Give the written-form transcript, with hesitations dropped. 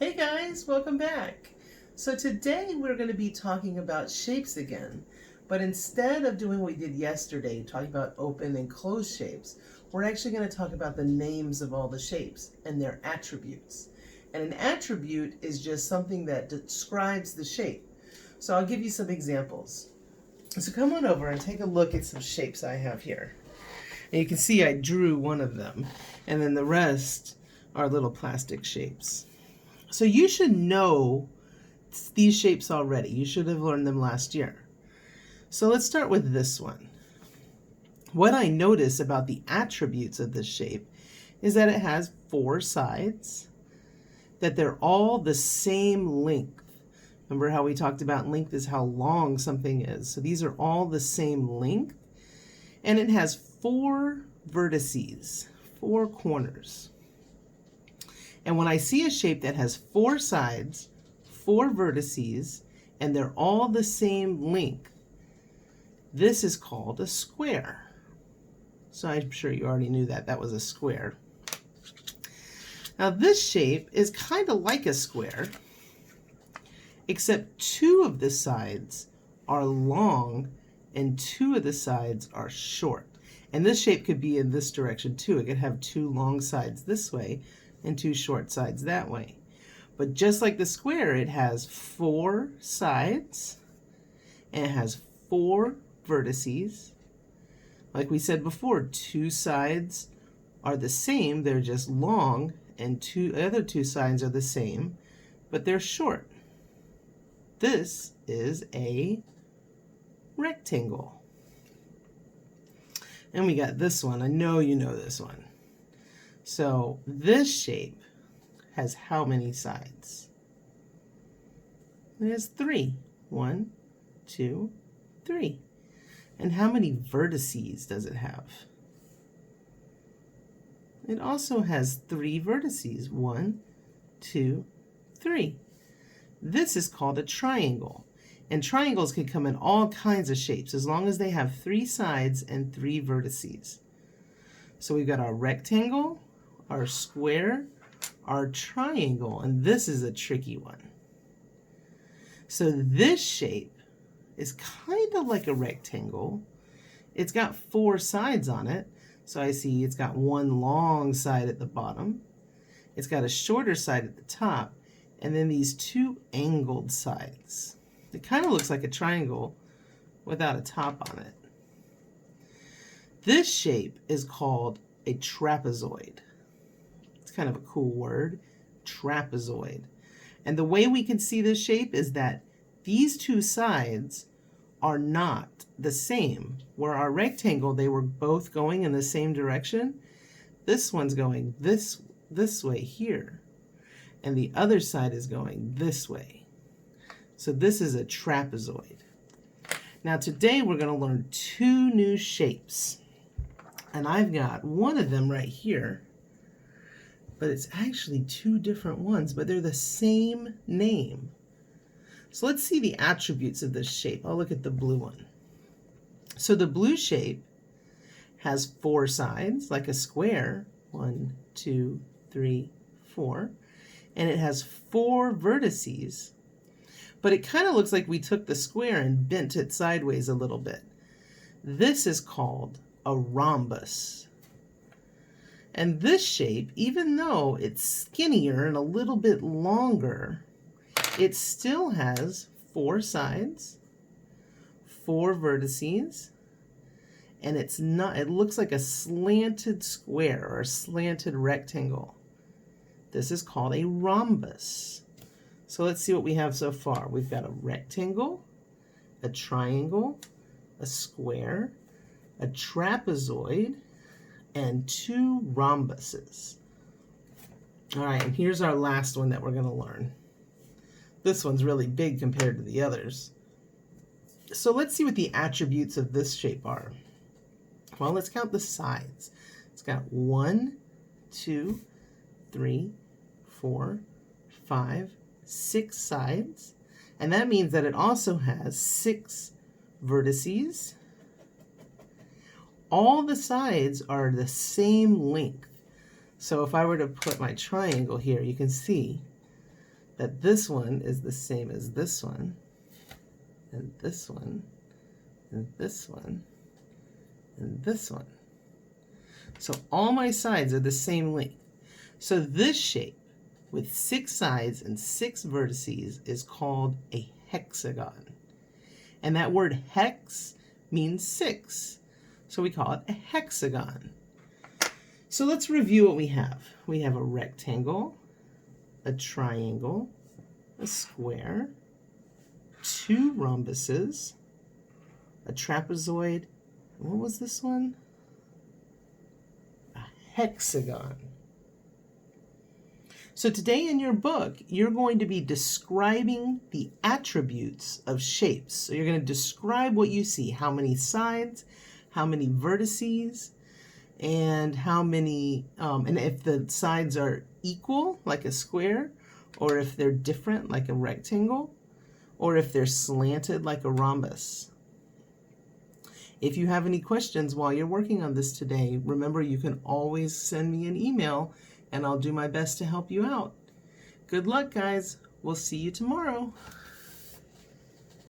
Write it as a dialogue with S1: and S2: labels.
S1: Hey guys, welcome back. So today we're going to be talking about shapes again, but instead of doing what we did yesterday, talking about open and closed shapes, we're actually going to talk about the names of all the shapes and their attributes. And an attribute is just something that describes the shape. So I'll give you some examples. So come on over and take a look at some shapes I have here. And you can see I drew one of them, and then the rest are little plastic shapes. So you should know these shapes already. You should have learned them last year. So let's start with this one. What I notice about the attributes of this shape is that it has four sides, that they're all the same length. Remember how we talked about length is how long something is. So these are all the same length. And it has four vertices, four corners. And when I see a shape that has four sides, four vertices, and they're all the same length, this is called a square. So I'm sure you already knew that that was a square. Now this shape is kind of like a square, except two of the sides are long and two of the sides are short. And this shape could be in this direction too. It could have two long sides this way and two short sides that way. But just like the square, it has four sides and it has four vertices. Like we said before, two sides are the same, they're just long, and the other two sides are the same, but they're short. This is a rectangle. And we got this one. I know you know this one. So this shape has how many sides? It has three. One, two, three. And how many vertices does it have? It also has three vertices. One, two, three. This is called a triangle. And triangles can come in all kinds of shapes as long as they have three sides and three vertices. So we've got our rectangle, our square, our triangle, and this is a tricky one. So this shape is kind of like a rectangle. It's got four sides on it. So I see it's got one long side at the bottom. It's got a shorter side at the top, and then these two angled sides. It kind of looks like a triangle without a top on it. This shape is called a trapezoid. It's kind of a cool word, trapezoid. And the way we can see this shape is that these two sides are not the same. Where our rectangle, they were both going in the same direction. This one's going this way here, and the other side is going this way. So this is a trapezoid. Now today we're going to learn two new shapes. And I've got one of them right here, but it's actually two different ones, but they're the same name. So let's see the attributes of this shape. I'll look at the blue one. So the blue shape has four sides, like a square. One, two, three, four. And it has four vertices. But it kind of looks like we took the square and bent it sideways a little bit. This is called a rhombus. And this shape, even though it's skinnier and a little bit longer, it still has four sides, four vertices, and it looks like a slanted square or a slanted rectangle. This is called a rhombus. So let's see what we have so far. We've got a rectangle, a triangle, a square, a trapezoid, and two rhombuses. All right, and here's our last one that we're going to learn. This one's really big compared to the others. So let's see what the attributes of this shape are. Well, let's count the sides. It's got 1, 2, 3, 4, 5, 6 sides. And that means that it also has 6 vertices. All the sides are the same length. So if I were to put my triangle here, you can see that this one is the same as this one, and this one, and this one, and this one. So all my sides are the same length. So this shape with 6 sides and 6 vertices is called a hexagon. And that word hex means 6. So we call it a hexagon. So let's review what we have. We have a rectangle, a triangle, a square, 2 rhombuses, a trapezoid, and what was this one? A hexagon. So today in your book, you're going to be describing the attributes of shapes. So you're going to describe what you see, how many sides, how many vertices, and how many, and if the sides are equal, like a square, or if they're different, like a rectangle, or if they're slanted, like a rhombus. If you have any questions while you're working on this today, remember you can always send me an email and I'll do my best to help you out. Good luck, guys. We'll see you tomorrow.